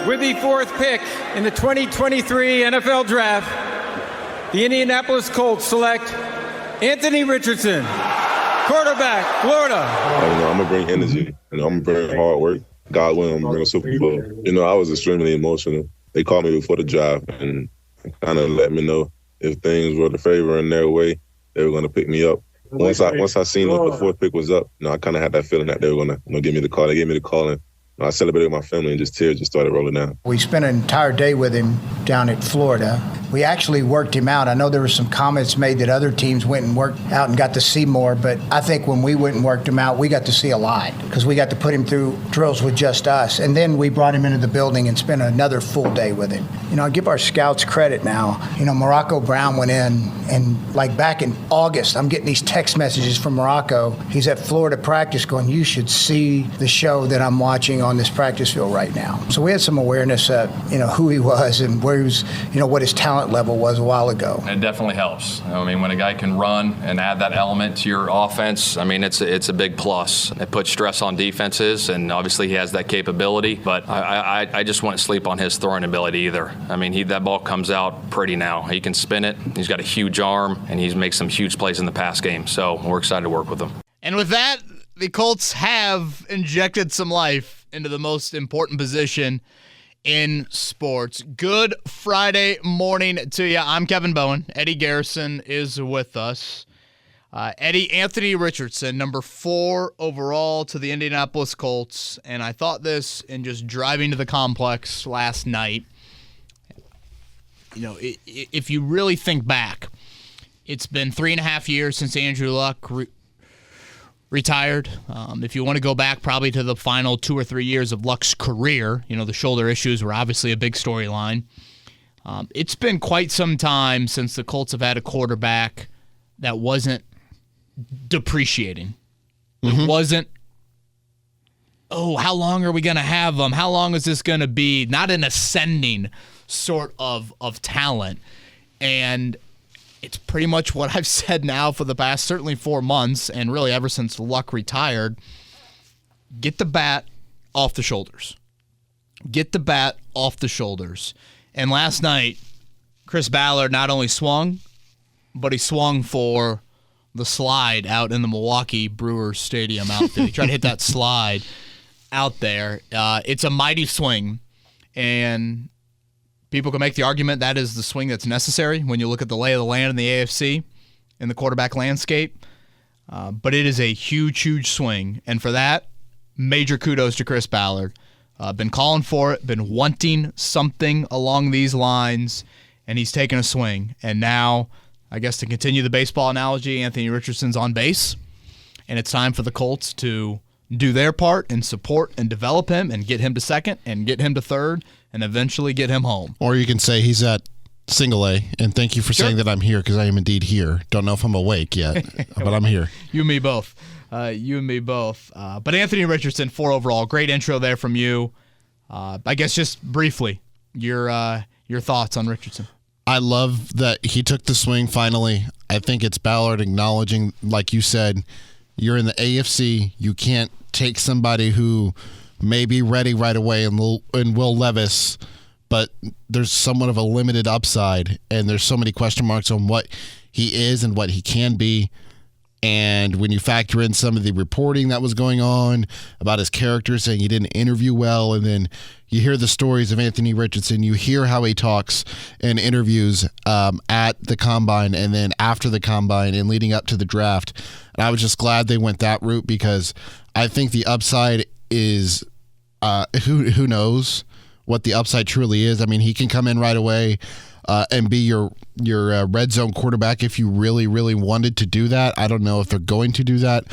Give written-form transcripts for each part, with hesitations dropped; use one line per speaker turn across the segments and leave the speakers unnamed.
With the fourth pick in the 2023 NFL Draft, the Indianapolis Colts select Anthony Richardson, quarterback, Florida.
I'm going to bring energy. I'm going to bring hard work. God willing, I'm going to bring a Super Bowl. I was extremely emotional. They called me before the draft and kind of let me know if things were to favor in their way, they were going to pick me up. Once I seen that the fourth pick was up, I kind of had that feeling that they were going to give me the call. They gave me the call, and I celebrated with my family, and tears just started rolling down.
We spent an entire day with him down at Florida. We actually worked him out. I know there were some comments made that other teams went and worked out and got to see more, but I think when we went and worked him out, we got to see a lot because we got to put him through drills with just us. And then we brought him into the building and spent another full day with him. I give our scouts credit now. Morocco Brown went in, and like back in August, I'm getting these text messages from Morocco. He's at Florida practice going, you should see the show that I'm watching on this practice field right now. So we had some awareness of, who he was and where he was, what his talent level was a while ago.
It definitely helps. When a guy can run and add that element to your offense, it's a big plus. It puts stress on defenses, and obviously he has that capability, but I just wouldn't sleep on his throwing ability either. That ball comes out pretty now. He can spin it. He's got a huge arm, and he makes some huge plays in the pass game. So we're excited to work with him.
And with that, the Colts have injected some life into the most important position in sports. Good Friday morning to you. I'm Kevin Bowen. Eddie Garrison is with us. Eddie, Anthony Richardson, number 4 overall to the Indianapolis Colts. And I thought this in just driving to the complex last night. If you really think back, it's been 3.5 years since Andrew Luck retired. If you want to go back probably to the final 2 or 3 years of Luck's career, the shoulder issues were obviously a big storyline. It's been quite some time since the Colts have had a quarterback that wasn't depreciating. Mm-hmm. It wasn't, how long are we going to have them? How long is this going to be? Not an ascending sort of talent. And it's pretty much what I've said now for the past certainly 4 months, and really ever since Luck retired. Get the bat off the shoulders. Get the bat off the shoulders. And last night, Chris Ballard not only swung, but he swung for the slide out in the Milwaukee Brewers Stadium outfit. He tried to hit that slide out there. It's a mighty swing, and people can make the argument that is the swing that's necessary when you look at the lay of the land in the AFC in the quarterback landscape. But it is a huge, huge swing. And for that, major kudos to Chris Ballard. Been calling for it, been wanting something along these lines, and he's taken a swing. And now, I guess to continue the baseball analogy, Anthony Richardson's on base. And it's time for the Colts to do their part and support and develop him and get him to second and get him to third and eventually get him home.
Or you can say he's at single A, and thank you for saying that I'm here because I am indeed here. Don't know if I'm awake yet, but I'm here.
You and me both. But Anthony Richardson, 4 overall. Great intro there from you. I guess just briefly, your thoughts on Richardson.
I love that he took the swing finally. I think it's Ballard acknowledging, like you said, you're in the AFC. You can't take somebody who may be ready right away and Will Levis, but there's somewhat of a limited upside, and there's so many question marks on what he is and what he can be. And when you factor in some of the reporting that was going on about his character saying he didn't interview well, and then you hear the stories of Anthony Richardson, you hear how he talks in interviews at the Combine and then after the Combine and leading up to the draft. And I was just glad they went that route because I think the upside is who knows what the upside truly is. I mean, he can come in right away and be your red zone quarterback if you really, really wanted to do that. I don't know if they're going to do that.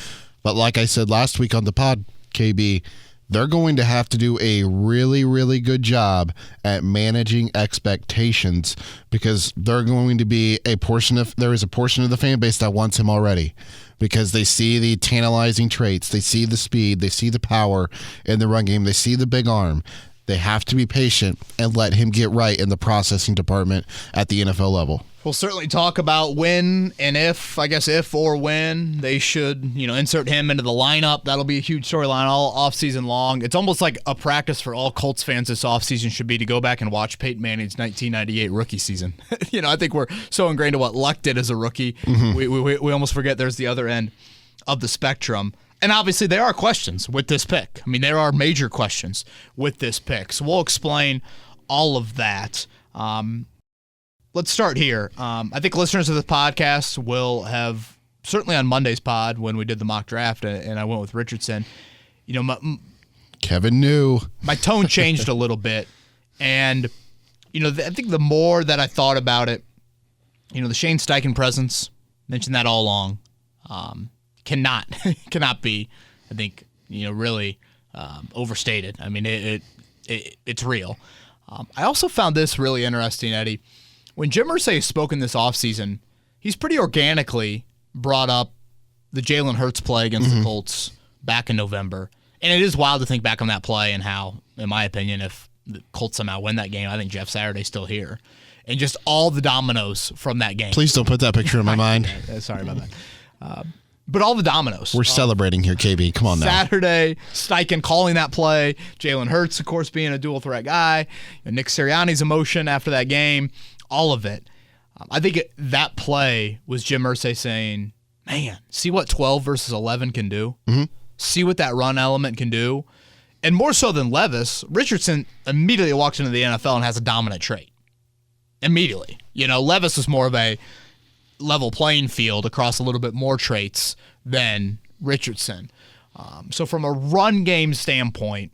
But like I said last week on the pod, KB, they're going to have to do a really, really good job at managing expectations because there is a portion of the fan base that wants him already because they see the tantalizing traits, they see the speed, they see the power in the run game, they see the big arm. They have to be patient and let him get right in the processing department at the NFL level.
We'll certainly talk about when and if or when they should, insert him into the lineup. That'll be a huge storyline all offseason long. It's almost like a practice for all Colts fans this offseason should be to go back and watch Peyton Manning's 1998 rookie season. I think we're so ingrained to what Luck did as a rookie. Mm-hmm. We almost forget there's the other end of the spectrum. And obviously there are questions with this pick. I mean, there are major questions with this pick. So we'll explain all of that. Let's start here. I think listeners of this podcast will have, certainly on Monday's pod when we did the mock draft and I went with Richardson,
Kevin knew.
My tone changed a little bit. And, I think the more that I thought about it, the Shane Steichen presence, mentioned that all along, cannot be, I think, really overstated. I mean, it's real. I also found this really interesting, Eddie. When Jim Irsay has spoken this offseason, he's pretty organically brought up the Jalen Hurts play against the Colts back in November. And it is wild to think back on that play and how, in my opinion, if the Colts somehow win that game, I think Jeff Saturday's still here. And just all the dominoes from that game.
Please don't put that picture in my mind.
Sorry about that. But all the dominoes.
We're celebrating here, KB. Come on now.
Saturday, Steichen calling that play. Jalen Hurts, of course, being a dual-threat guy. Nick Sirianni's emotion after that game. All of it. I think that play was Jim Irsay saying, man, see what 12 versus 11 can do? Mm-hmm. See what that run element can do? And more so than Levis, Richardson immediately walks into the NFL and has a dominant trait. Immediately. Levis was more of a level playing field across a little bit more traits than Richardson. So from a run game standpoint,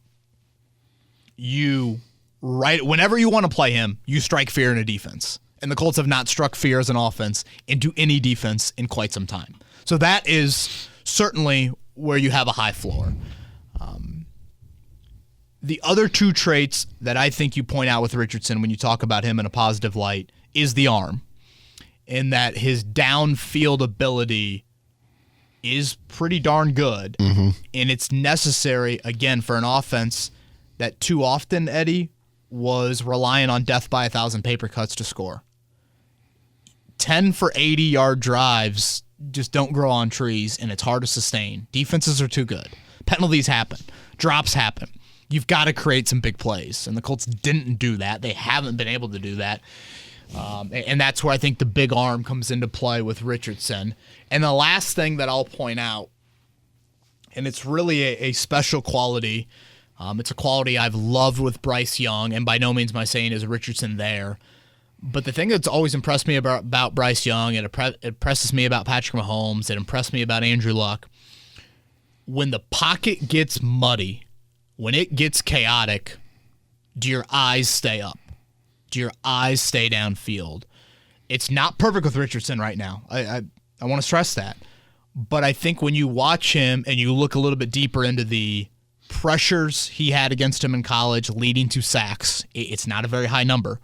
whenever you want to play him, you strike fear in a defense. And the Colts have not struck fear as an offense into any defense in quite some time. So that is certainly where you have a high floor. The other two traits that I think you point out with Richardson when you talk about him in a positive light is the arm. In that his downfield ability is pretty darn good. Mm-hmm. And it's necessary, again, for an offense that too often, Eddie, was relying on death by 1,000 paper cuts to score. 10 for 80-yard drives just don't grow on trees, and it's hard to sustain. Defenses are too good. Penalties happen. Drops happen. You've got to create some big plays, and the Colts didn't do that. They haven't been able to do that. And that's where I think the big arm comes into play with Richardson. And the last thing that I'll point out, and it's really a special quality, it's a quality I've loved with Bryce Young, and by no means am I saying is Richardson there. But the thing that's always impressed me about Bryce Young, it impresses me about Patrick Mahomes, it impressed me about Andrew Luck, when the pocket gets muddy, when it gets chaotic, do your eyes stay up? Do your eyes stay downfield? It's not perfect with Richardson right now. I want to stress that. But I think when you watch him and you look a little bit deeper into the pressures he had against him in college leading to sacks, it's not a very high number.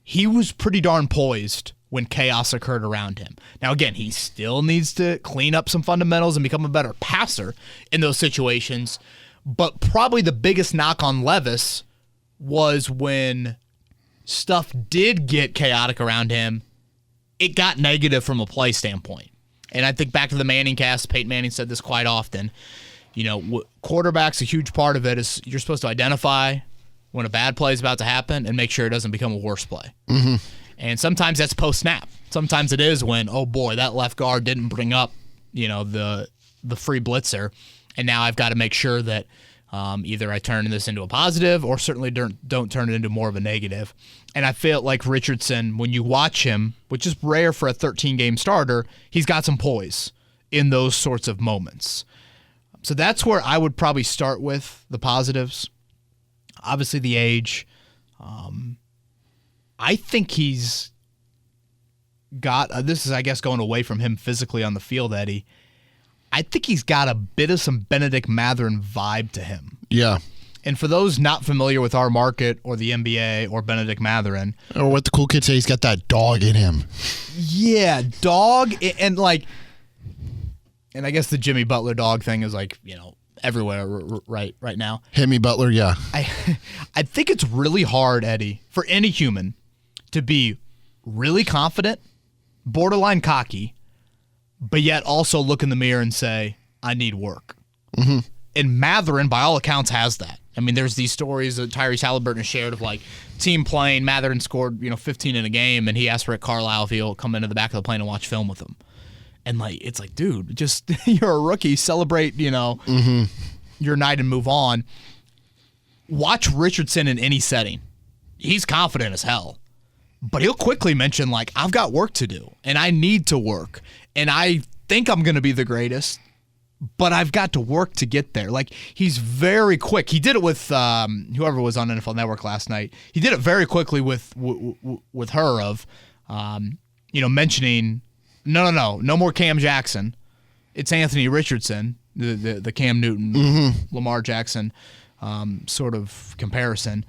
He was pretty darn poised when chaos occurred around him. Now, again, he still needs to clean up some fundamentals and become a better passer in those situations. But probably the biggest knock on Levis was when stuff did get chaotic around him, it got negative from a play standpoint. And I think back to the Manning cast, Peyton Manning said this quite often. Quarterback's a huge part of it is you're supposed to identify when a bad play is about to happen and make sure it doesn't become a worse play. Mm-hmm. And sometimes that's post-snap. Sometimes it is when, oh boy, that left guard didn't bring up, the free blitzer, and now I've got to make sure that either I turn this into a positive or certainly don't turn it into more of a negative. And I feel like Richardson, when you watch him, which is rare for a 13-game starter, he's got some poise in those sorts of moments. So that's where I would probably start with the positives. Obviously the age. I think he's got, this is I guess going away from him physically on the field, Eddie, I think he's got a bit of some Benedict Mathurin vibe to him.
Yeah.
And for those not familiar with our market or the NBA or Benedict Mathurin.
Or what the cool kids say, he's got that dog in him.
Yeah, dog. And I guess the Jimmy Butler dog thing is everywhere right now.
Hit me, Butler. Yeah.
I think it's really hard, Eddie, for any human to be really confident, borderline cocky, but yet also look in the mirror and say, I need work. Mm-hmm. And Matherin, by all accounts, has that. I mean, there's these stories that Tyrese Halliburton shared of like team playing. Matherin scored 15 in a game, and he asked Rick Carlisle if he'll come into the back of the plane and watch film with him. And like, it's like, dude, just you're a rookie. Celebrate, your night and move on. Watch Richardson in any setting. He's confident as hell, but he'll quickly mention like, I've got work to do, and I need to work, and I think I'm going to be the greatest, but I've got to work to get there. Like, he's very quick. He did it with whoever was on NFL Network last night. He did it very quickly with her of, mentioning, no more Cam Jackson. It's Anthony Richardson, the Cam Newton, Lamar Jackson sort of comparison.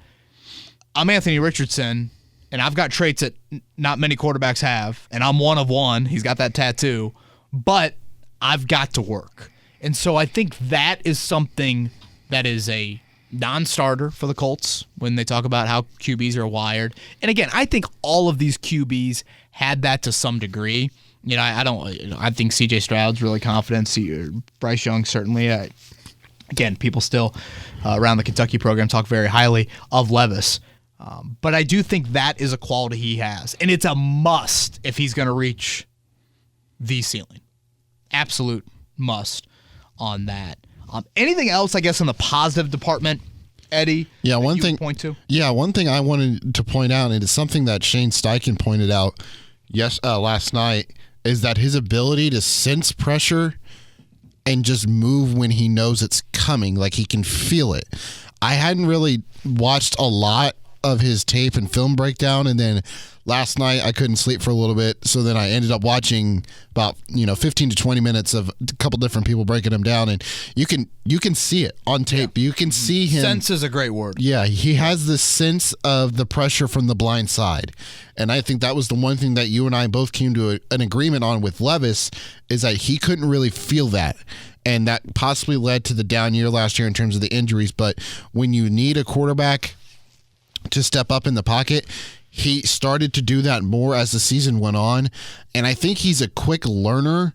I'm Anthony Richardson, and I've got traits that not many quarterbacks have, and I'm one of one. He's got that tattoo, but I've got to work. And so I think that is something that is a non-starter for the Colts when they talk about how QBs are wired. And again, I think all of these QBs had that to some degree. I think C.J. Stroud's really confident. Bryce Young certainly. Again, people still around the Kentucky program talk very highly of Levis. But I do think that is a quality he has. And it's a must if he's going to reach the ceiling. Absolute must on that. Anything else, I guess, in the positive department, Eddie?
Yeah, one thing.
Point to?
Yeah, one thing I wanted to point out, and it's something that Shane Steichen pointed out last night, is that his ability to sense pressure and just move when he knows it's coming, like he can feel it. I hadn't really watched a lot of his tape and film breakdown, and then last night I couldn't sleep for a little bit, so then I ended up watching about 15 to 20 minutes of a couple different people breaking him down, and you can see it on tape. Yeah. You can see him.
Sense is a great word.
Yeah, he has this sense of the pressure from the blind side, and I think that was the one thing that you and I both came to an agreement on with Levis, is that he couldn't really feel that. And that possibly led to the down year last year in terms of the injuries. But when you need a quarterback to step up in the pocket, he started to do that more as the season went on. And I think he's a quick learner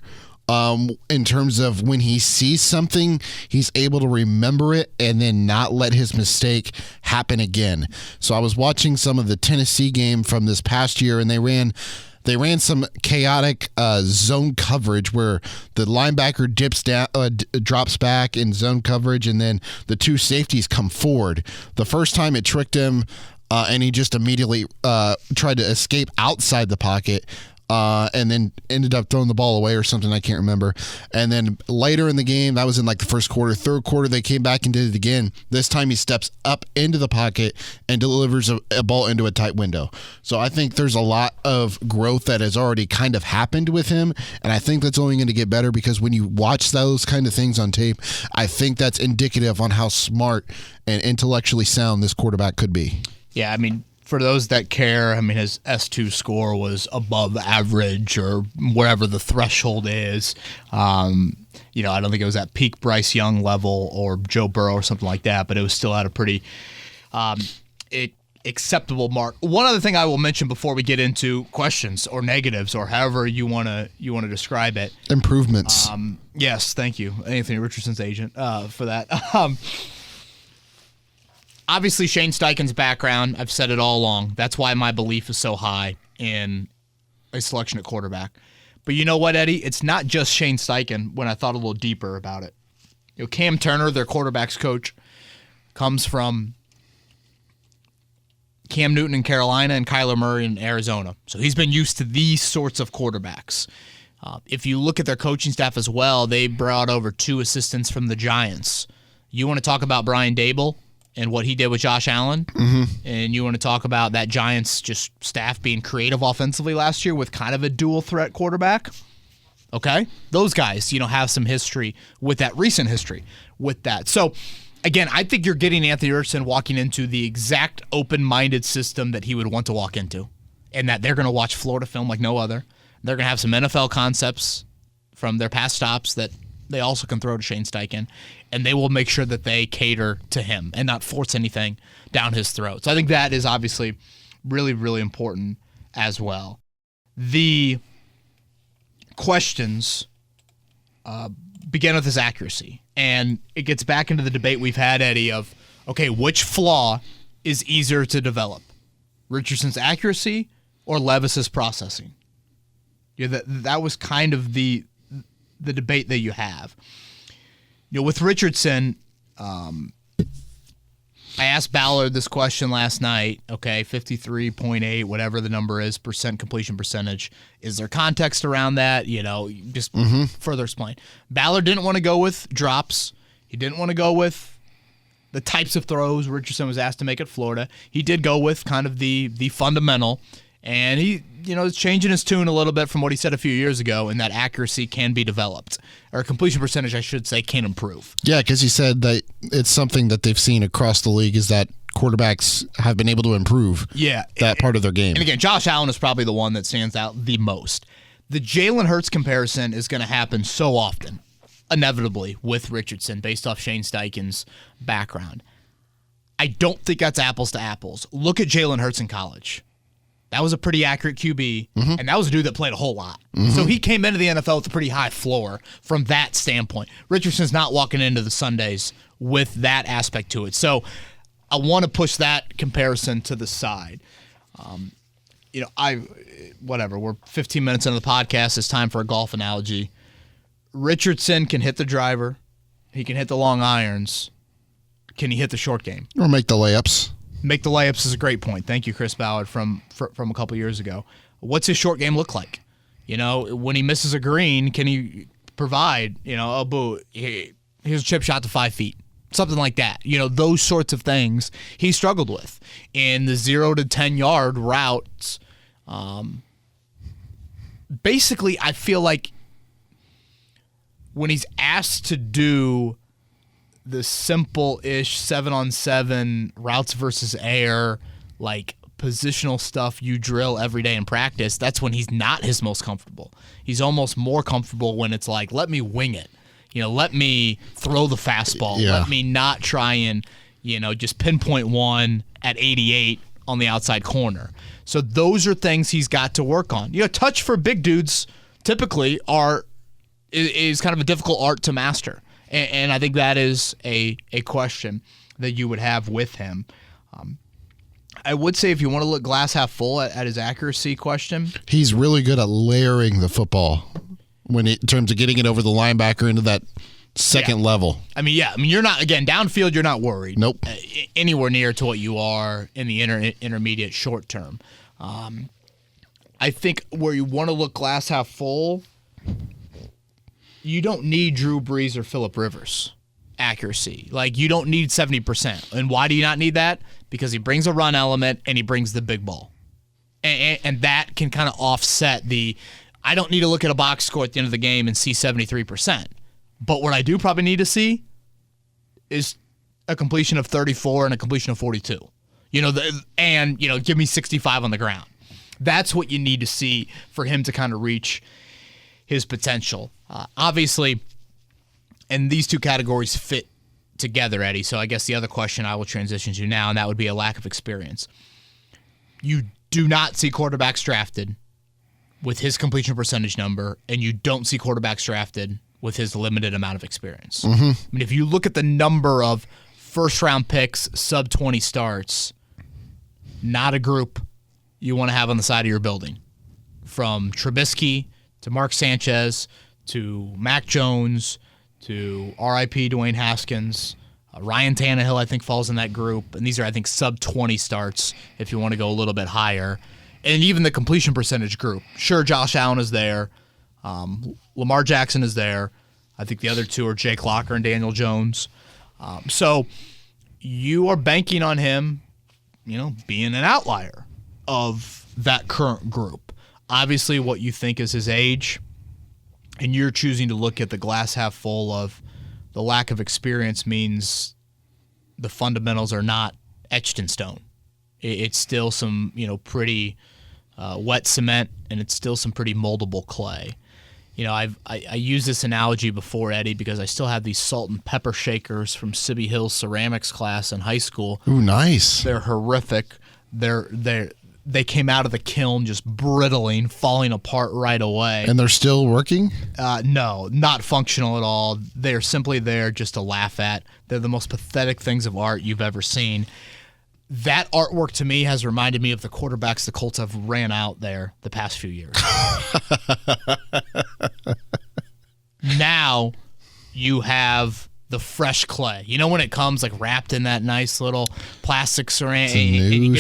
in terms of when he sees something, he's able to remember it and then not let his mistake happen again. So I was watching some of the Tennessee game from this past year, and they ran some chaotic zone coverage where the linebacker drops back in zone coverage, and then the two safeties come forward. The first time it tricked him, and he just immediately tried to escape outside the pocket, and then ended up throwing the ball away or something. I can't remember. And then later in the game, that was in like the first quarter, third quarter, they came back and did it again. This time he steps up into the pocket and delivers a ball into a tight window. So I think there's a lot of growth that has already kind of happened with him, and I think that's only going to get better, because when you watch those kind of things on tape, I think that's indicative on how smart and intellectually sound this quarterback could be.
Yeah, I mean, for those that care, I mean, his S2 score was above average or wherever the threshold is. I don't think it was at peak Bryce Young level or Joe Burrow or something like that, but it was still at a pretty acceptable mark. One other thing I will mention before we get into questions or negatives or however you want to describe it.
Improvements.
Yes, thank you, Anthony Richardson's agent, for that. Obviously, Shane Steichen's background, I've said it all along. That's why my belief is so high in a selection at quarterback. But you know what, Eddie? It's not just Shane Steichen when I thought a little deeper about it. Cam Turner, their quarterback's coach, comes from Cam Newton in Carolina and Kyler Murray in Arizona. So he's been used to these sorts of quarterbacks. If you look at their coaching staff as well, they brought over 2 assistants from the Giants. You want to talk about Brian Dable and what he did with Josh Allen, and you want to talk about that Giants just staff being creative offensively last year with kind of a dual threat quarterback. Okay, those guys, have some history with that, recent history with that. So, again, I think you're getting Anthony Richardson walking into the exact open-minded system that he would want to walk into, and that they're going to watch Florida film like no other. They're going to have some NFL concepts from their past stops that they also can throw to Shane Steichen, and they will make sure that they cater to him and not force anything down his throat. So I think that is obviously really, really important as well. The questions begin with his accuracy, and it gets back into the debate we've had, Eddie, of, okay, which flaw is easier to develop? Richardson's accuracy or Levis's processing? Yeah, that was kind of the debate that you have. With Richardson, I asked Ballard this question last night. Okay, 53.8, whatever the number is, percent completion percentage. Is there context around that? Just further explain. Ballard didn't want to go with drops. He didn't want to go with the types of throws Richardson was asked to make at Florida. He did go with kind of the fundamental, and he is changing his tune a little bit from what he said a few years ago, and that accuracy can be developed, or completion percentage, I should say, can improve.
Yeah, because he said that it's something that they've seen across the league is that quarterbacks have been able to improve that part of their game.
And again, Josh Allen is probably the one that stands out the most. The Jalen Hurts comparison is going to happen so often, inevitably, with Richardson based off Shane Steichen's background. I don't think that's apples to apples. Look at Jalen Hurts in college. That was a pretty accurate QB, and that was a dude that played a whole lot. So he came into the NFL with a pretty high floor from that standpoint. Richardson's not walking into the Sundays with that aspect to it. So I want to push that comparison to the side. We're 15 minutes into the podcast. It's time for a golf analogy. Richardson can hit the driver. He can hit the long irons. Can he hit the short game?
Or make the layups.
Make the layups is a great point. Thank you, Chris Ballard from a couple years ago. What's his short game look like? When he misses a green, can he provide, here's a chip shot to 5 feet? Something like that. Those sorts of things he struggled with. In the 0 to 10 yard routes, basically, I feel like when he's asked to do the simple-ish 7-on-7 routes versus air, like positional stuff you drill every day in practice, that's when he's not his most comfortable. He's almost more comfortable when it's like, let me wing it. Let me throw the fastball.
Yeah.
Let me not try and, just pinpoint one at 88 on the outside corner. So those are things he's got to work on. Touch for big dudes typically is kind of a difficult art to master. And I think that is a question that you would have with him. I would say if you want to look glass half full at his accuracy question.
He's really good at layering the football in terms of getting it over the linebacker into that second level.
You're not, again, downfield, you're not worried.
Nope.
Anywhere near to what you are in the intermediate short term. I think where you want to look glass half full, you don't need Drew Brees or Phillip Rivers accuracy. Like, you don't need 70%. And why do you not need that? Because he brings a run element and he brings the big ball. And that can kind of offset I don't need to look at a box score at the end of the game and see 73%. But what I do probably need to see is a completion of 34 and a completion of 42. Give me 65 on the ground. That's what you need to see for him to kind of reach his potential. Obviously, and these two categories fit together, Eddie. So I guess the other question I will transition to now, and that would be a lack of experience. You do not see quarterbacks drafted with his completion percentage number, and you don't see quarterbacks drafted with his limited amount of experience. If you look at the number of first-round picks, sub-20 starts, not a group you want to have on the side of your building. From Trubisky to Mark Sanchez to Mac Jones to R.I.P. Dwayne Haskins, Ryan Tannehill, I think, falls in that group. And these are, I think, sub-20 starts if you want to go a little bit higher. And even the completion percentage group. Sure, Josh Allen is there. Lamar Jackson is there. I think the other two are Jake Locker and Daniel Jones. So you are banking on him, being an outlier of that current group. Obviously, what you think is his age, and you're choosing to look at the glass half full of the lack of experience means the fundamentals are not etched in stone. It's still some, pretty wet cement, and it's still some pretty moldable clay. I used this analogy before, Eddie, because I still have these salt and pepper shakers from Sibby Hill's ceramics class in high school.
Ooh, nice.
They're horrific. They came out of the kiln just brittling, falling apart right away.
And they're still working?
No, not functional at all. They're simply there just to laugh at. They're the most pathetic things of art you've ever seen. That artwork to me has reminded me of the quarterbacks the Colts have ran out there the past few years. Now you have the fresh clay. You know when it comes like wrapped in that nice little plastic saran, and you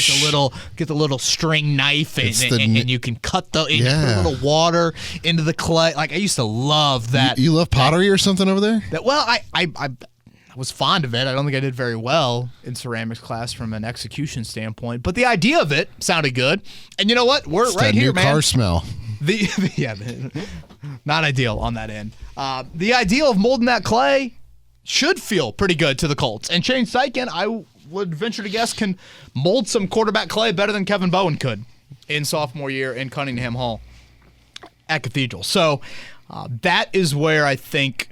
get the little string knife, and you can cut and you put a little water into the clay. Like I used to love that.
You love pottery or something over there?
I was fond of it. I don't think I did very well in ceramics class from an execution standpoint, but the idea of it sounded good. And you know what? We're
It's
right
that
here,
new
man.
car smell.
Not ideal on that end. The idea of molding that clay should feel pretty good to the Colts. And Shane Steichen, I would venture to guess, can mold some quarterback clay better than Kevin Bowen could in sophomore year in Cunningham Hall at Cathedral. So that is where I think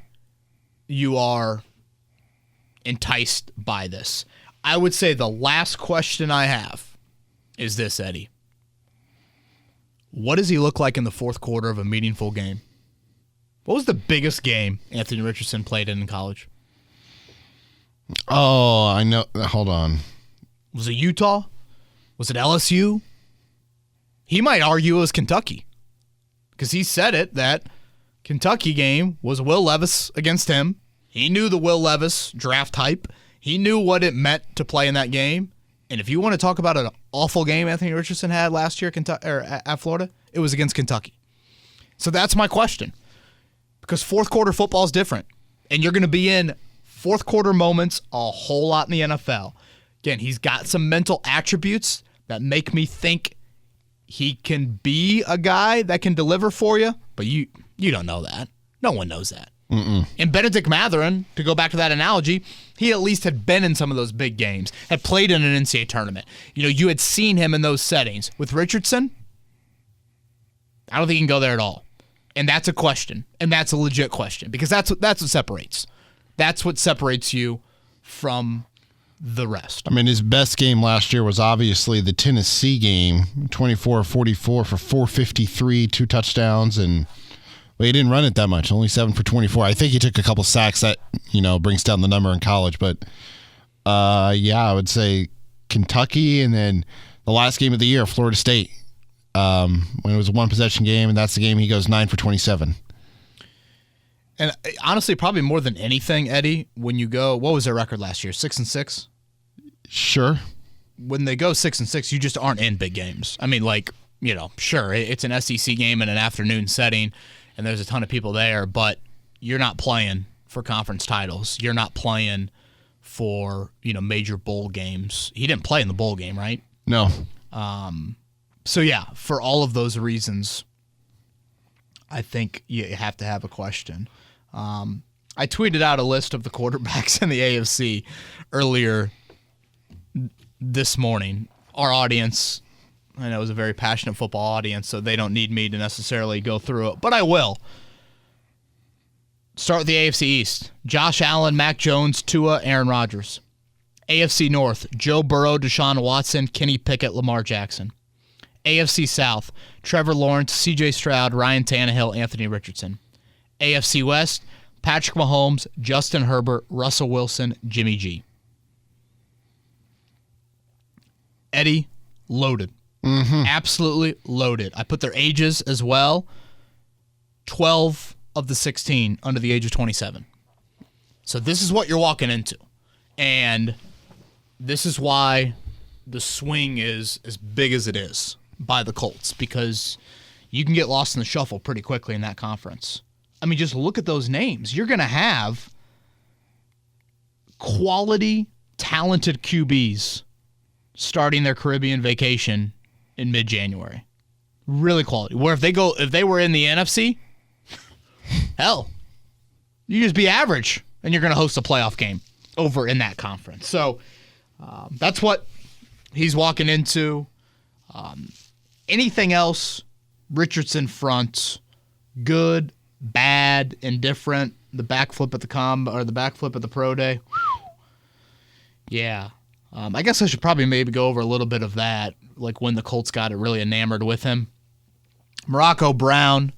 you are enticed by this. I would say the last question I have is this, Eddie. What does he look like in the fourth quarter of a meaningful game? What was the biggest game Anthony Richardson played in college?
Oh, I know. Hold on.
Was it Utah? Was it LSU? He might argue it was Kentucky because he said it, that Kentucky game was Will Levis against him. He knew the Will Levis draft hype. He knew what it meant to play in that game. And if you want to talk about an awful game Anthony Richardson had last year at Florida, it was against Kentucky. So that's my question. Because fourth quarter football is different. And you're going to be in fourth quarter moments a whole lot in the NFL. Again, he's got some mental attributes that make me think he can be a guy that can deliver for you. But you don't know that. No one knows that. And Benedict Mathurin, to go back to that analogy, he at least had been in some of those big games, had played in an NCAA tournament. You had seen him in those settings. With Richardson, I don't think he can go there at all. And that's a question, and that's a legit question, because that's what separates. That's what separates you from the rest.
I mean, his best game last year was obviously the Tennessee game, 24-44 for 453, 2 touchdowns, and he didn't run it that much, only 7 for 24. I think he took a couple sacks that, brings down the number in college. But, I would say Kentucky, and then the last game of the year, Florida State, when it was a one-possession game, and that's the game he goes 9 for 27.
And honestly, probably more than anything, Eddie, when you go, what was their record last year, 6-6?
Sure.
When they go 6-6, you just aren't in big games. I mean, sure, it's an SEC game in an afternoon setting, and there's a ton of people there, but you're not playing for conference titles. You're not playing for, major bowl games. He didn't play in the bowl game, right?
No.
So, yeah, for all of those reasons, I think you have to have a question. I tweeted out a list of the quarterbacks in the AFC earlier this morning. Our audience, I know, is a very passionate football audience, so they don't need me to necessarily go through it, but I will. Start with the AFC East. Josh Allen, Mac Jones, Tua, Aaron Rodgers. AFC North, Joe Burrow, Deshaun Watson, Kenny Pickett, Lamar Jackson. AFC South, Trevor Lawrence, C.J. Stroud, Ryan Tannehill, Anthony Richardson. AFC West, Patrick Mahomes, Justin Herbert, Russell Wilson, Jimmy G. Eddie, loaded. Absolutely loaded. I put their ages as well. 12 of the 16 under the age of 27. So this is what you're walking into. And this is why the swing is as big as it is by the Colts, because you can get lost in the shuffle pretty quickly in that conference. I mean, just look at those names. You're going to have quality, talented QBs starting their Caribbean vacation in mid-January. Really quality. Where if they were in the NFC, hell, you just be average, and you're going to host a playoff game over in that conference. So that's what he's walking into. Anything else, Richardson front, good, bad, indifferent, the backflip at the the backflip at the pro day. Yeah. I guess I should probably maybe go over a little bit of that, like when the Colts got it really enamored with him. Morocco Brown,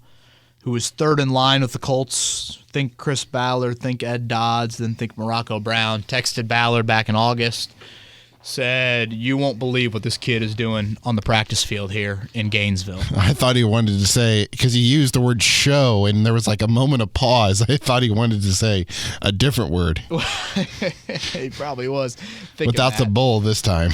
who was third in line with the Colts, think Chris Ballard, think Ed Dodds, then think Morocco Brown, texted Ballard back in August, said, "You won't believe what this kid is doing on the practice field here in Gainesville."
I thought he wanted to say, because he used the word show, and there was like a moment of pause. I thought he wanted to say a different word.
He probably was.
Without the bull this time.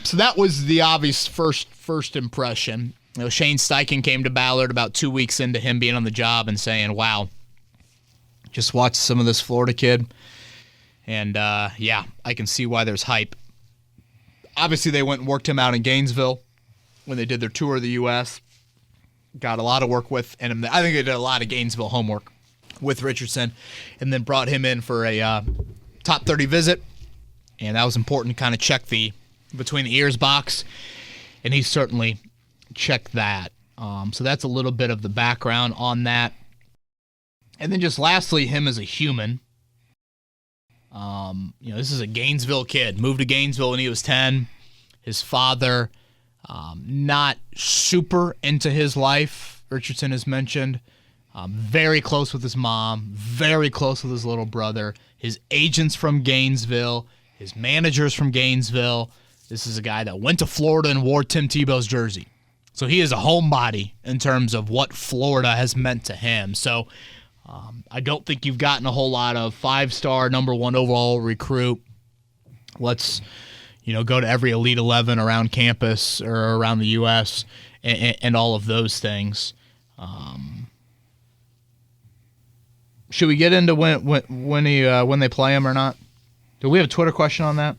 So that was the obvious first impression. You know, Shane Steichen came to Ballard about 2 weeks into him being on the job and saying, "Wow, just watch some of this Florida kid. And, yeah, I can see why there's hype." Obviously, they went and worked him out in Gainesville when they did their tour of the U.S. Got a lot of work with, and I think they did a lot of Gainesville homework with Richardson, and then brought him in for a top 30 visit. And that was important to kind of check the between the ears box, and he certainly checked that. So that's a little bit of the background on that. And then just lastly, him as a human. This is a Gainesville kid. Moved to Gainesville when he was 10. His father, not super into his life, Richardson has mentioned. Very close with his mom, very close with his little brother. His agent's from Gainesville. His manager's from Gainesville. This is a guy that went to Florida and wore Tim Tebow's jersey. So he is a homebody in terms of what Florida has meant to him. So I don't think you've gotten a whole lot of 5-star, number 1 overall recruit. Let's, go to every Elite 11 around campus or around the U.S. and all of those things. Should we get into when they play him or not? Do we have a Twitter question on that?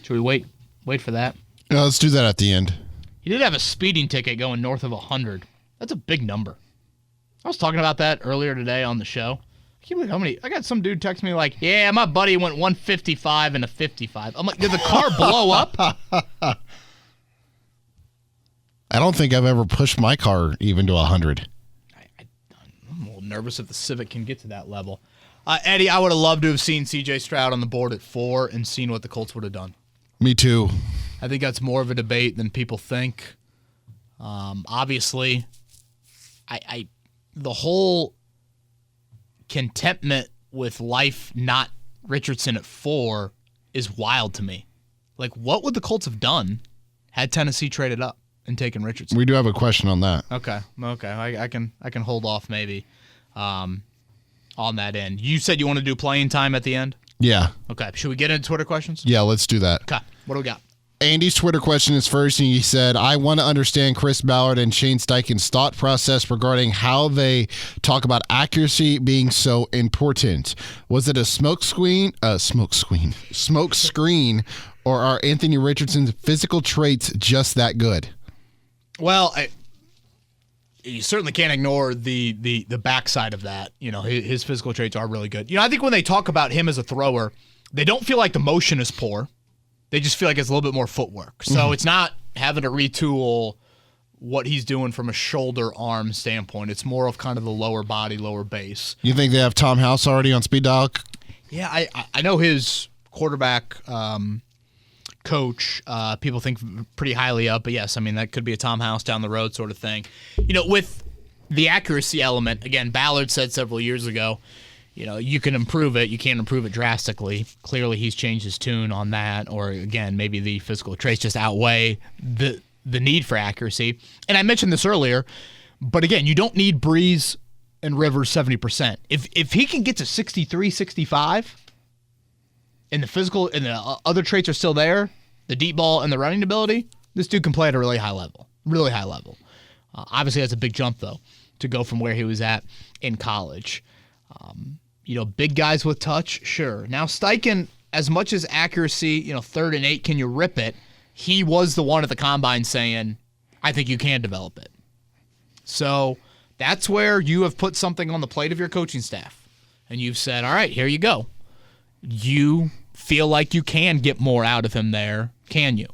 Should we wait for that?
No, let's do that at the end.
He did have a speeding ticket going north of 100. That's a big number. I was talking about that earlier today on the show. I can't believe how many. I got some dude text me like, "Yeah, my buddy went 155 and a 55." I'm like, did the car blow up?
I don't think I've ever pushed my car even to 100.
I'm a little nervous if the Civic can get to that level. Eddie, I would have loved to have seen C.J. Stroud on the board at 4 and seen what the Colts would have done.
Me too.
I think that's more of a debate than people think. Obviously, the whole contentment with life not Richardson at 4 is wild to me. Like, what would the Colts have done had Tennessee traded up and taken Richardson?
We do have a question on that.
Okay. I can hold off maybe on that end. You said you want to do playing time at the end?
Yeah.
Okay. Should we get into Twitter questions?
Yeah, let's do that.
Okay. What do we got?
Andy's Twitter question is first, and he said, "I want to understand Chris Ballard and Shane Steichen's thought process regarding how they talk about accuracy being so important. Was it a smoke screen, or are Anthony Richardson's physical traits just that good?"
Well, you certainly can't ignore the backside of that. His physical traits are really good. I think when they talk about him as a thrower, they don't feel like the motion is poor. They just feel like it's a little bit more footwork. So it's not having to retool what he's doing from a shoulder-arm standpoint. It's more of kind of the lower body, lower base.
You think they have Tom House already on speed dial?
Yeah, I know his quarterback coach, people think pretty highly of, but yes, I mean, that could be a Tom House down the road sort of thing. With the accuracy element, again, Ballard said several years ago, you can improve it. You can't improve it drastically. Clearly, he's changed his tune on that. Or, again, maybe the physical traits just outweigh the need for accuracy. And I mentioned this earlier, but, again, you don't need Breeze and Rivers 70%. If he can get to 63, 65, and the physical and the other traits are still there, the deep ball and the running ability, this dude can play at a really high level. Really high level. Obviously, that's a big jump, though, to go from where he was at in college. Big guys with touch, sure. Now, Steichen, as much as accuracy, 3rd and 8, can you rip it? He was the one at the combine saying, I think you can develop it. So that's where you have put something on the plate of your coaching staff. And you've said, all right, here you go. You feel like you can get more out of him there. Can you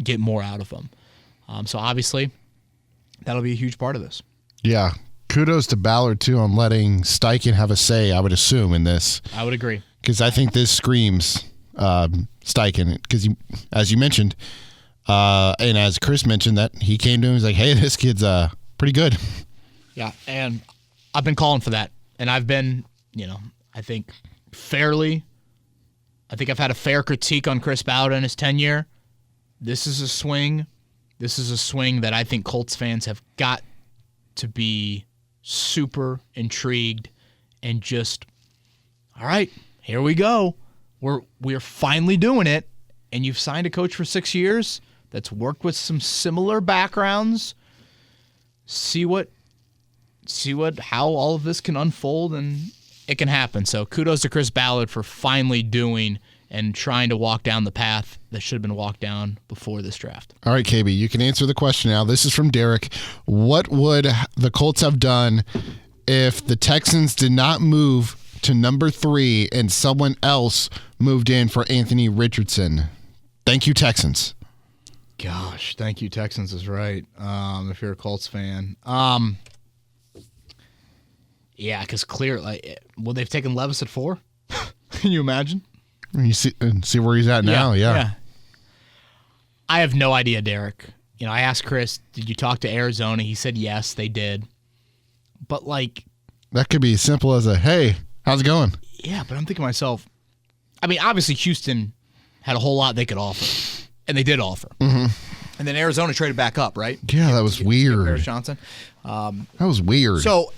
get more out of him? So obviously, that'll be a huge part of this.
Yeah. Kudos to Ballard, too, on letting Steichen have a say, I would assume, in this.
I would agree.
Because I think this screams Steichen. Because, as you mentioned, and as Chris mentioned, that he came to him and was like, hey, this kid's pretty good.
Yeah, and I've been calling for that. And I've been, I think I've had a fair critique on Chris Ballard and his tenure. This is a swing. This is a swing that I think Colts fans have got to be super intrigued and just, all right, here we go. We're finally doing it. And you've signed a coach for 6 years that's worked with some similar backgrounds. See how all of this can unfold, and it can happen. So kudos to Chris Ballard for finally doing and trying to walk down the path that should have been walked down before this draft.
All right, KB, you can answer the question now. This is from Derek. What would the Colts have done if the Texans did not move to number 3 and someone else moved in for Anthony Richardson? Thank you, Texans.
Gosh, thank you, Texans is right. If you're a Colts fan. Yeah, because clearly, they've taken Levis at 4. Can you imagine?
You see where he's at now, yeah.
I have no idea, Derek. I asked Chris, did you talk to Arizona? He said yes, they did. But,
that could be as simple as hey, how's it going?
Yeah, but I'm thinking to myself, obviously Houston had a whole lot they could offer, and they did offer.
Mm-hmm.
And then Arizona traded back up, right?
Yeah, that was weird.
Paris Johnson.
That was weird.
So,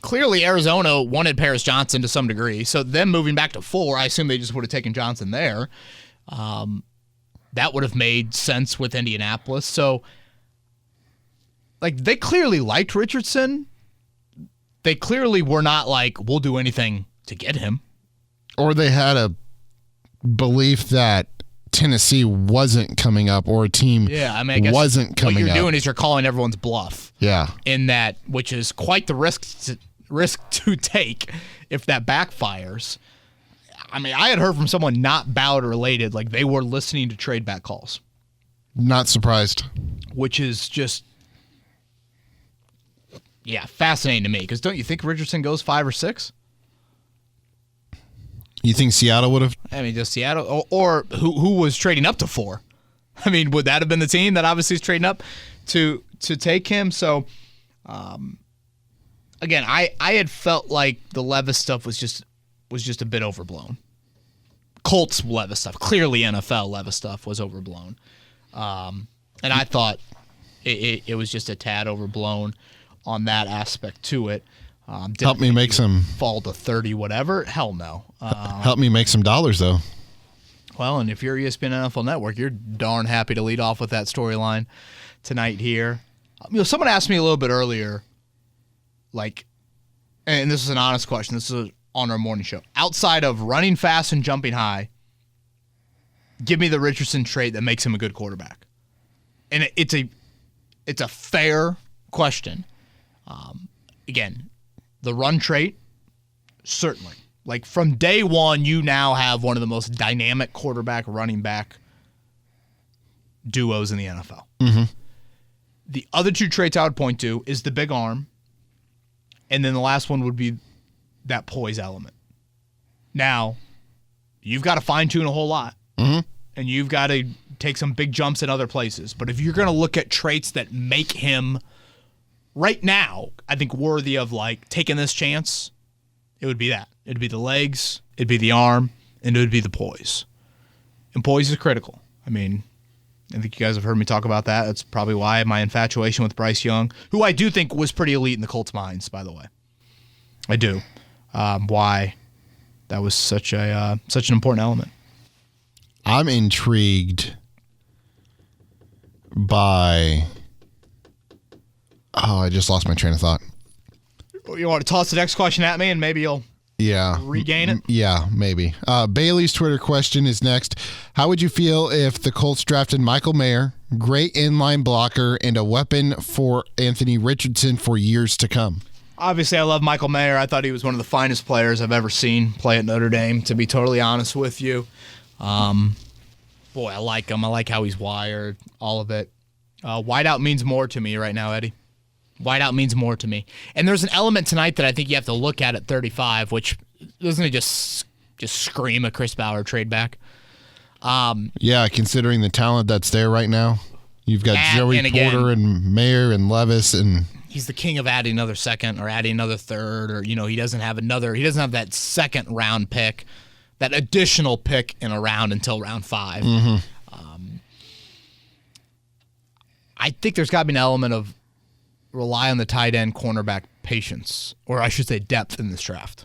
clearly Arizona wanted Paris Johnson to some degree. So them moving back to 4, I assume they just would have taken Johnson there. That would have made sense with Indianapolis. So, they clearly liked Richardson. They clearly were not we'll do anything to get him.
Or they had a belief that Tennessee wasn't coming up, or a team
I guess
wasn't coming up.
What you're doing is you're calling everyone's bluff.
Yeah.
In that, which is quite the risk to take if that backfires. I had heard from someone not Ballard related, they were listening to trade back calls.
Not surprised.
Which is just, fascinating to me. Because don't you think Richardson goes 5 or 6?
You think Seattle would have?
Just Seattle, or who was trading up to 4? Would that have been the team that obviously is trading up to take him? So, again, I had felt like the Levis stuff was just a bit overblown. Colts Levis stuff, clearly NFL Levis stuff was overblown, and I thought it was just a tad overblown on that aspect to it.
Help me make some
fall to 30, whatever. Hell no.
Help me make some dollars though.
Well, and if you're ESPN NFL Network, you're darn happy to lead off with that storyline tonight here. Someone asked me a little bit earlier, and this is an honest question. This is on our morning show. Outside of running fast and jumping high, give me the Richardson trait that makes him a good quarterback. And it's a fair question. Again, the run trait, certainly. From day one, you now have one of the most dynamic quarterback running back duos in the NFL.
Mm-hmm.
The other 2 traits I would point to is the big arm, and then the last one would be that poise element. Now, you've got to fine-tune a whole lot,
mm-hmm.
and you've got to take some big jumps in other places. But if you're going to look at traits that make him, right now, I think worthy of taking this chance, it would be that. It'd be the legs, it'd be the arm, and it would be the poise. And poise is critical. I think you guys have heard me talk about that. That's probably why my infatuation with Bryce Young, who I do think was pretty elite in the Colts' minds, by the way. I do. Why that was such an important element.
I'm intrigued by... Oh, I just lost my train of thought.
You want to toss the next question at me, and maybe you'll regain it?
Yeah, maybe. Bailey's Twitter question is next. How would you feel if the Colts drafted Michael Mayer, great inline blocker, and a weapon for Anthony Richardson for years to come?
Obviously, I love Michael Mayer. I thought he was one of the finest players I've ever seen play at Notre Dame, to be totally honest with you. I like him. I like how he's wired, all of it. Wideout means more to me right now, Eddie. Wideout means more to me. And there's an element tonight that I think you have to look at 35, which doesn't it just scream a Chris Ballard trade back?
Yeah, considering the talent that's there right now. You've got Joey Porter and Mayer and Levis, and
he's the king of adding another second or adding another third, or he doesn't have that second round pick, that additional pick in a round until round 5.
Mm-hmm.
I think there's got to be an element of rely on the tight end cornerback patience, or I should say depth in this draft.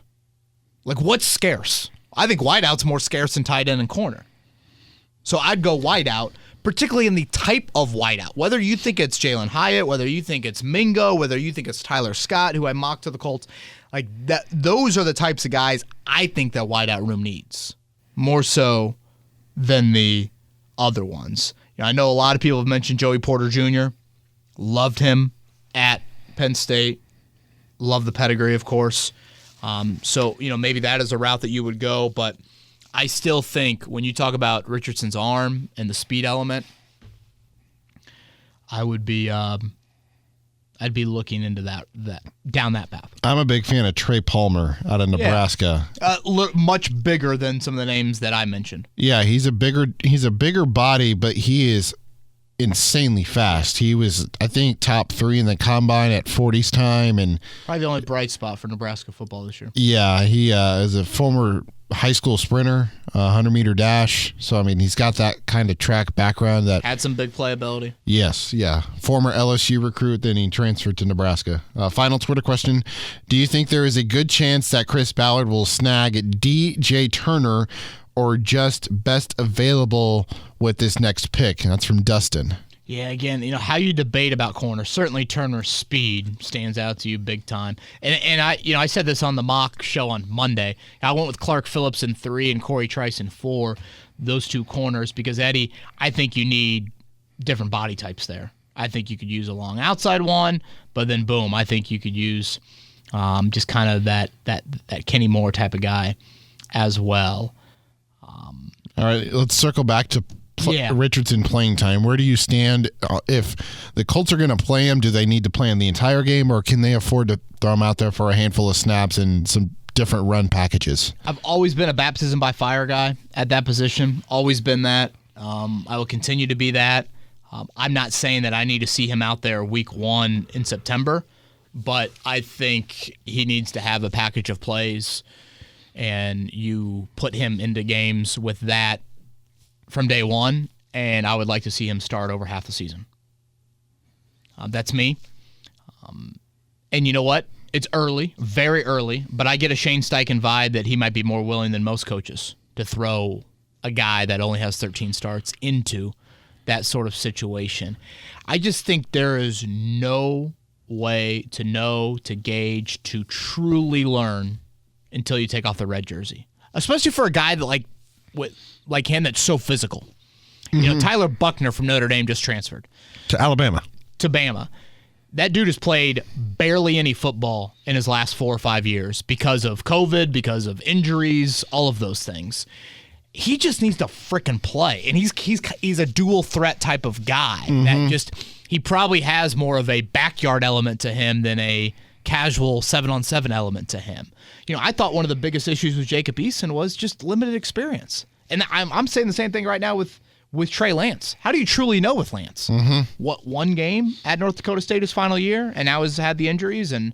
Like, what's scarce? I think wideout's more scarce than tight end and corner. So I'd go wideout, particularly in the type of wideout. Whether you think it's Jalen Hyatt, whether you think it's Mingo, whether you think it's Tyler Scott, who I mocked to the Colts, like that, those are the types of guys I think that wideout room needs, more so than the other ones. I know a lot of people have mentioned Joey Porter Jr. Loved him at Penn State. Love the pedigree, of course. So maybe that is a route that you would go, but I still think when you talk about Richardson's arm and the speed element, I would be I'd be looking into that down that path.
I'm a big fan of Trey Palmer out of Nebraska.
Much bigger than some of the names that I mentioned.
Yeah, he's a bigger body, but he is insanely fast. He was, I think, top 3 in the combine at 40s time, and
probably the only bright spot for Nebraska football this year.
Yeah, he is a former high school sprinter, 100-meter dash. So, I mean, he's got that kind of track background. That
had some big playability.
Yes, yeah. Former LSU recruit, then he transferred to Nebraska. Final Twitter question. Do you think there is a good chance that Chris Ballard will snag DJ Turner or just best available with this next pick? And that's from Dustin.
Yeah, again, how you debate about corner. Certainly Turner's speed stands out to you big time. And I said this on the mock show on Monday. I went with Clark Phillips in 3 and Corey Trice in 4, those two corners, because, Eddie, I think you need different body types there. I think you could use a long outside one, but then boom, I think you could use just kind of that Kenny Moore type of guy as well.
All right, let's circle back to Richardson playing time. Where do you stand? If the Colts are going to play him, do they need to play him the entire game, or can they afford to throw him out there for a handful of snaps and some different run packages?
I've always been a baptism by fire guy at that position. Always been that. I will continue to be that. I'm not saying that I need to see him out there week 1 in September, but I think he needs to have a package of plays, and you put him into games with that from day one, and I would like to see him start over half the season. That's me. And you know what? It's early, very early, but I get a Shane Steichen vibe that he might be more willing than most coaches to throw a guy that only has 13 starts into that sort of situation. I just think there is no way to know, to gauge, to truly learn until you take off the red jersey, especially for a guy that like him that's so physical. Mm-hmm. Tyler Buckner from Notre Dame just transferred
to Alabama.
To Bama. That dude has played barely any football in his last 4 or 5 years because of COVID, because of injuries, all of those things. He just needs to frickin' play, and he's a dual threat type of guy.
Mm-hmm.
That he probably has more of a backyard element to him than a casual 7-on-7 element to him. I thought one of the biggest issues with Jacob Eason was just limited experience. And I'm saying the same thing right now with Trey Lance. How do you truly know with Lance?
Mm-hmm.
What, 1 game at North Dakota State his final year, and now has had the injuries, and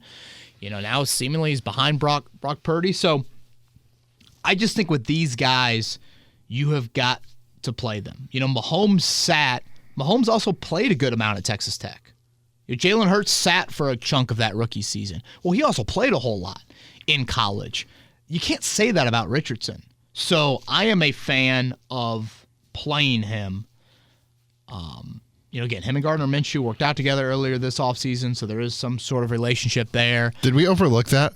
now seemingly he's behind Brock Purdy. So I just think with these guys, you have got to play them. Mahomes also played a good amount at Texas Tech. Jalen Hurts sat for a chunk of that rookie season. Well, he also played a whole lot in college. You can't say that about Richardson. So I am a fan of playing him. Again, him and Gardner Minshew worked out together earlier this offseason, so there is some sort of relationship there.
Did we overlook that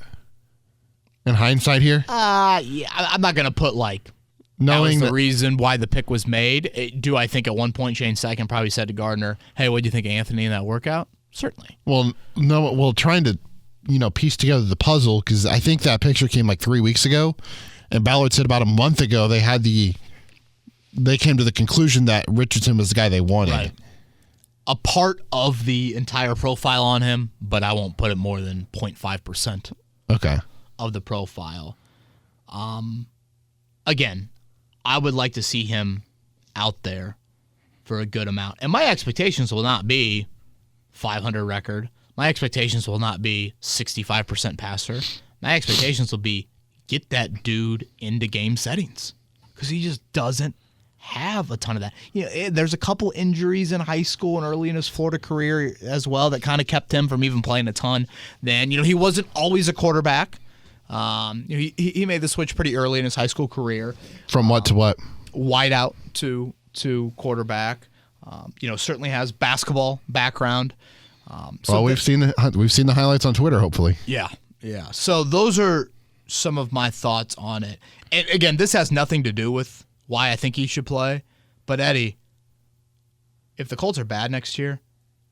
in hindsight here?
Yeah, I'm not going to put knowing the reason why the pick was made. Do I think at one point Shane Steichen probably said to Gardner, hey, what do you think of Anthony in that workout? Certainly.
Well, no. Well, trying to, piece together the puzzle, because I think that picture came 3 weeks ago, and Ballard said about a month ago they came to the conclusion that Richardson was the guy they wanted.
Right. a part of the entire profile on him, but I won't put it more than 0.5%
Okay.
of the profile. Again, I would like to see him out there for a good amount. And my expectations will not be 500 record. My expectations will not be 65% passer. My expectations will be get that dude into game settings because he just doesn't have a ton of that. There's a couple injuries in high school and early in his Florida career as well that kind of kept him from even playing a ton. Then, he wasn't always a quarterback. He made the switch pretty early in his high school career.
From what to what?
Wide out to quarterback. Certainly has basketball background.
We've seen the highlights on Twitter. Hopefully,
yeah. So those are some of my thoughts on it. And again, this has nothing to do with why I think he should play. But Eddie, if the Colts are bad next year,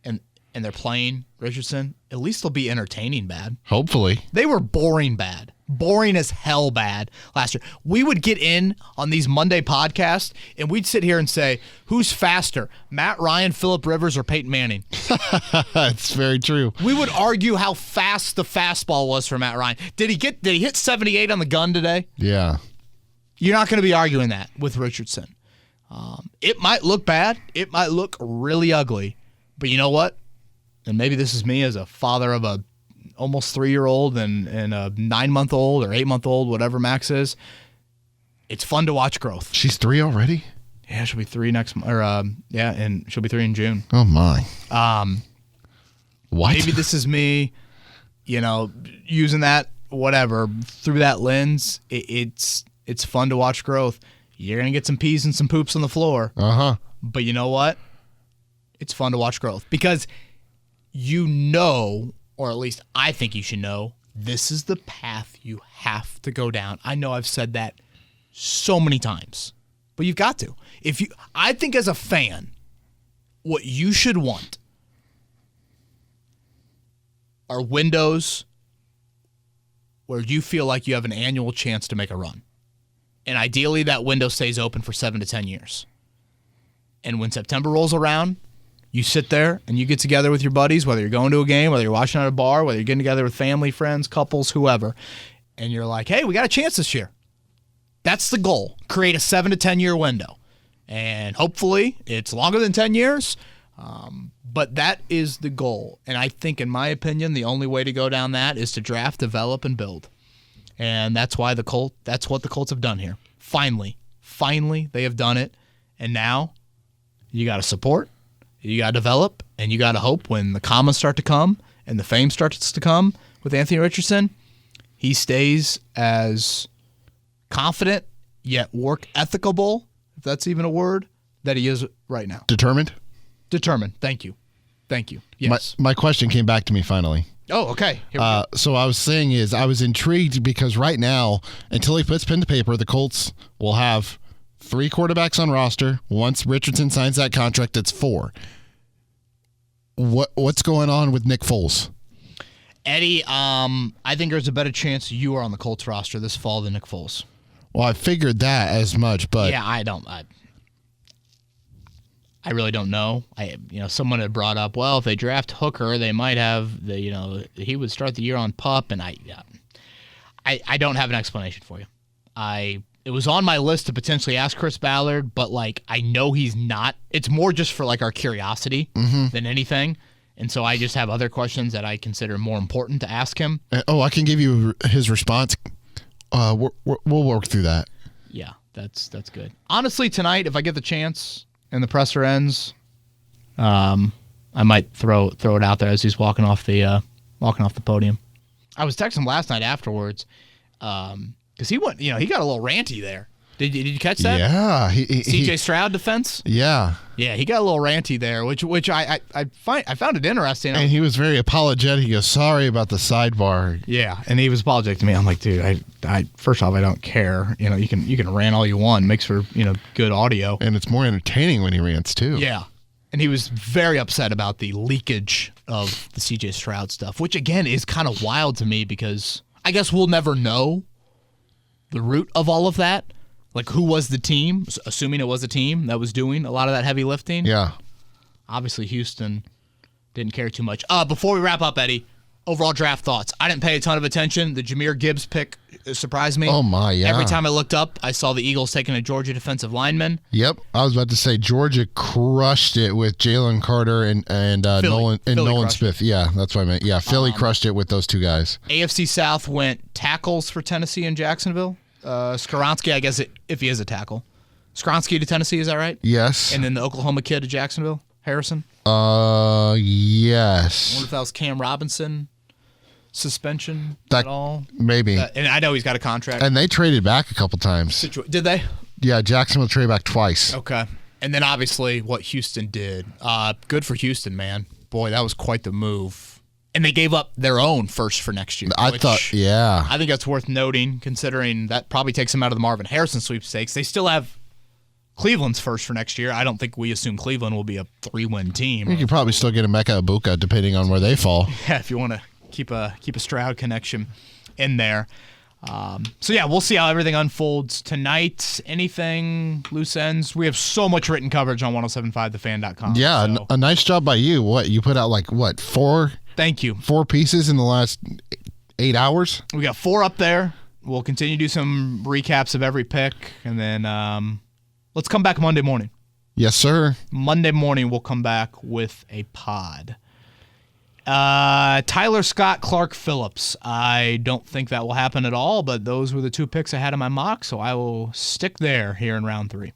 and they're playing Richardson, at least they'll be entertaining bad.
hopefully.
They were boring bad. Boring as hell bad last year. We would get in on these Monday podcasts, and we'd sit here and say, who's faster, Matt Ryan, Phillip Rivers, or Peyton Manning?
That's very true.
We would argue how fast the fastball was for Matt Ryan. Did he hit 78 on the gun today?
Yeah.
You're not going to be arguing that with Richardson. It might look bad. It might look really ugly. But you know what? And maybe this is me as a father of a almost 3-year-old and a 9-month-old or 8-month-old, whatever Max is. It's fun to watch growth.
She's 3 already?
Yeah, she'll be 3 next month. And she'll be 3 in June.
Oh, my. What?
Maybe this is me, using that, whatever, through that lens. It's fun to watch growth. You're going to get some peas and some poops on the floor.
Uh-huh.
But you know what? It's fun to watch growth because or at least I think you should know, this is the path you have to go down. I know I've said that so many times, but you've got to. I think as a fan, what you should want are windows where you feel like you have an annual chance to make a run. And ideally, that window stays open for 7 to 10 years. And when September rolls around, you sit there and you get together with your buddies, whether you're going to a game, whether you're watching at a bar, whether you're getting together with family, friends, couples, whoever, and you're like, hey, we got a chance this year. That's the goal. Create a 7 to 10 year window. And hopefully it's longer than 10 years, but that is the goal. And I think, in my opinion, the only way to go down that is to draft, develop, and build. And that's what the Colts have done here. Finally, they have done it. And now you got to support. You got to develop, and you got to hope when the commas start to come and the fame starts to come with Anthony Richardson, he stays as confident yet work ethicable, if that's even a word, that he is right now.
Determined?
Determined. Thank you. Yes.
My question came back to me finally.
Oh, okay. Here we go.
So I was saying I was intrigued because right now, until he puts pen to paper, the Colts will have 3 quarterbacks on roster. Once Richardson signs that contract, it's 4. What's going on with Nick Foles?
Eddie, I think there's a better chance you are on the Colts roster this fall than Nick Foles.
Well, I figured that as much, but
yeah, I really don't know. Someone had brought up, well, if they draft Hooker, they might have he would start the year on PUP, and I don't have an explanation for you. It was on my list to potentially ask Chris Ballard, but I know he's not. It's more just for our curiosity than anything. And so I just have other questions that I consider more important to ask him.
I can give you his response. We'll work through that.
Yeah, that's good. Honestly, tonight, if I get the chance and the presser ends, I might throw it out there as he's walking off the podium. I was texting him last night afterwards. Because he went, he got a little ranty there. Did you catch that?
Yeah,
C.J. Stroud defense.
Yeah,
he got a little ranty there, which I found it interesting.
And he was very apologetic. He goes, "Sorry about the sidebar."
Yeah, and he was apologetic to me. I'm like, dude, I first off, I don't care. You can rant all you want. It makes for good audio,
and it's more entertaining when he rants too.
Yeah, and he was very upset about the leakage of the C.J. Stroud stuff, which again is kind of wild to me because I guess we'll never know the root of all of that. Who was the team, assuming it was a team that was doing a lot of that heavy lifting?
Yeah.
obviously Houston didn't care too much. Before we wrap up, Eddie, overall draft thoughts. I didn't pay a ton of attention. The Jahmyr Gibbs pick surprised me.
Oh, my, yeah.
Every time I looked up, I saw the Eagles taking a Georgia defensive lineman.
Yep. I was about to say Georgia crushed it with Jalen Carter and Nolan Smith. Yeah, that's what I meant. Yeah, Philly crushed it with those two guys.
AFC South went tackles for Tennessee and Jacksonville. Skoronski, I guess, if he is a tackle. Skoronski to Tennessee, is that right?
Yes.
And then the Oklahoma kid to Jacksonville, Harrison?
Yes.
I wonder if that was Cam Robinson suspension at all.
Maybe.
And I know he's got a contract.
And they traded back a couple times.
Did they?
Yeah, Jacksonville traded back twice.
Okay. And then obviously what Houston did. Good for Houston, man. Boy, that was quite the move. And they gave up their own first for next year.
I think
that's worth noting, considering that probably takes them out of the Marvin Harrison sweepstakes. They still have Cleveland's first for next year. I don't think we assume Cleveland will be a 3-win team.
You could probably still get a Mecca Ibuka depending on where they fall.
Yeah, if you want to keep a Stroud connection in there. So yeah, we'll see how everything unfolds tonight. Anything loose ends? We have so much written coverage on 1075thefan.com.
Yeah,
so.
a nice job by you. What you put out four?
Thank you.
4 pieces in the last 8 hours.
We got 4 up there. We'll continue to do some recaps of every pick, and then let's come back Monday morning.
Yes, sir.
Monday morning we'll come back with a pod. Tyler Scott, Clark Phillips. I don't think that will happen at all, but those were the 2 picks I had in my mock, so I will stick there here in round 3.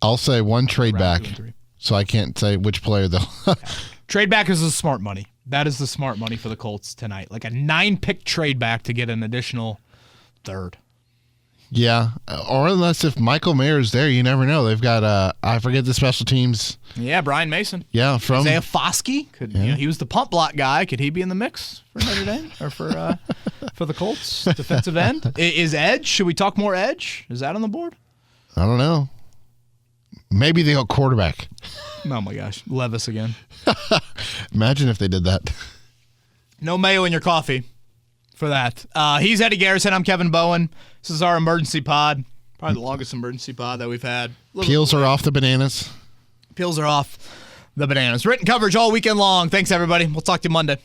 I'll say one trade back, so I can't say which player though.
Trade back is the smart money. That is the smart money for the Colts tonight. Like a 9-pick trade back to get an additional 3rd.
Yeah, or unless if Michael Mayer's there, you never know. They've got I forget the special teams.
Yeah, Brian Mason.
Yeah, from
Isaiah Foskey. He was the punt block guy. Could he be in the mix for Notre Dame or for the Colts defensive end? Is Edge? Should we talk more Edge? Is that on the board?
I don't know. Maybe they go quarterback.
Oh my gosh, Levis again.
Imagine if they did that.
No mayo in your coffee for that. He's Eddie Garrison. I'm Kevin Bowen. This is our emergency pod. Probably the longest emergency pod that we've had.
Peels are off the bananas.
Peels are off the bananas. Written coverage all weekend long. Thanks, everybody. We'll talk to you Monday.